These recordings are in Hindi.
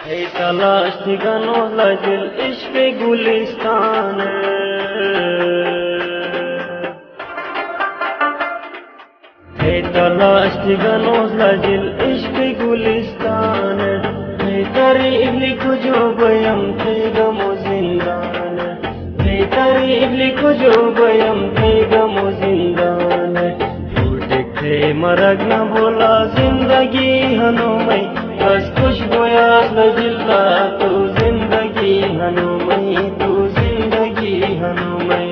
है तलाश ठिकानों लजिल इश्क गुलिस्तान है तलाश ठिकानों लजिल इश्क गुलिस्तान है तारीफ लिखो जो बयम थे गमो जिंदान है तारीफ लिखो जो बयम थे गमो जिंदान फूटक थे मरग न बोला जिंदगी हनुमई बस खुश बोयास नजिल्ला तू जिंदगी हनुमई तू जिंदगी हनुमई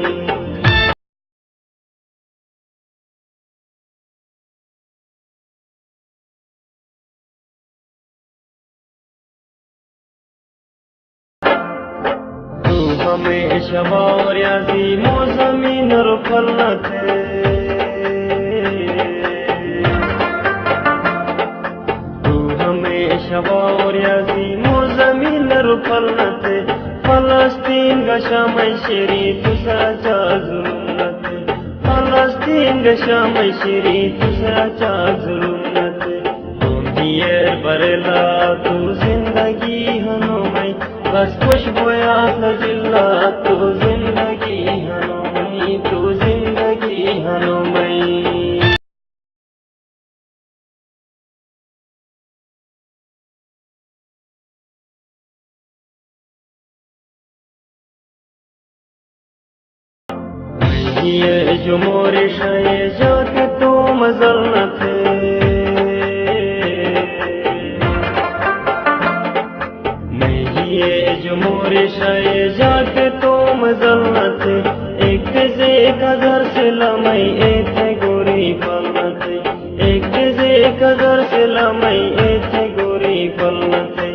तू हमेशा वारियाजी मौसमी नरफल न थे शवारियाजी मुज़मिन रुफलते फलस्तीन गशाम शरी तुसाचा जुलुमते फलस्तीन गशाम शरी तुसाचा जुलुमते तुम दियर बरला तू जिंदगी हनुमई बस खुश बोया नजिल्ला तू जिंदगी हनुमई तू जिंदगी हनुमई ये जो मोरे शाये जाके तो मजल न थे नहीं ये जो मोरे शाये जाके तो मजल न थे एक से एक हजार से लमई थे गोरी फल न थे एक से एक हजार से लमई थे गोरी फल न थे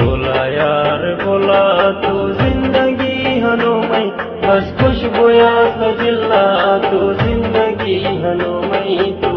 बोला यार बोला तू जिंदगी हनुमई बस खुश बोया सजिल्ला तू जिंदगी हनुमई तू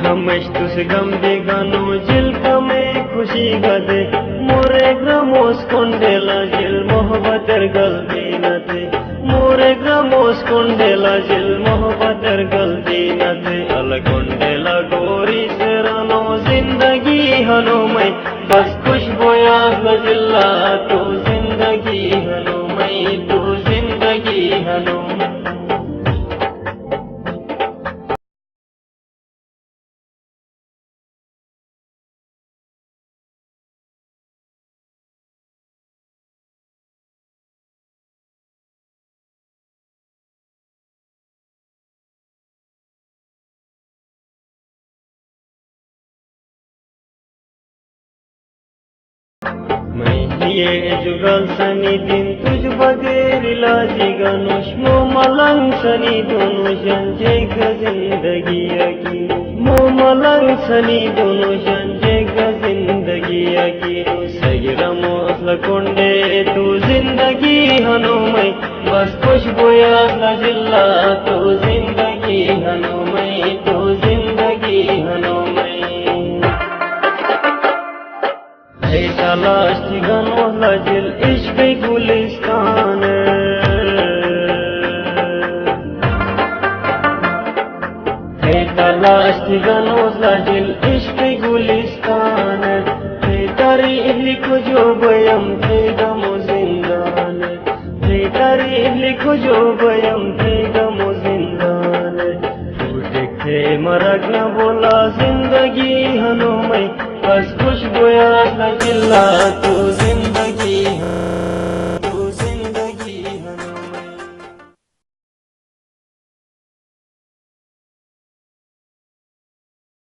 हमेश तुस गम दे गानो जिल में खुशी गदे मोरे ग्रामोस कोंडेला जिल मोहब्बतर गलती न थे मोरे ग्रामोस कोंडेला जिल मोहब्बतर गलती न थे अल कोंडेला गोरी सेरानो जिंदगी हनुमई बस खुश बोया नजिल्ला तू जिंदगी हनुमई तू जिंदगी हनुमई मैं ये जुगल सनी दिन तुझ बगैर लाजी गनुष मो मलंग सनी दोनों जंजे जिंदगी की मो मलंग सनी दोनों जंजे जिंदगी की सगिरा मोसला कोंडे तू जिंदगी हनुमई बस खुश बोया नजिल्ला तू जिंदगी हनुमई तू जिंदगी हनुमई है तलाश ठिकानों लजिल इश्क गुलिस्तान है तलाश ठिकानों लजिल इश्क गुलिस्तान है तारीफ लिखो जो बयम थे गमो जिंदान है तारीफ लिखो जो बयम थे गमो जिंदान फूटक थे मरग न बोला जिंदगी हनुमई बस खुश बोया नजिल्ला तू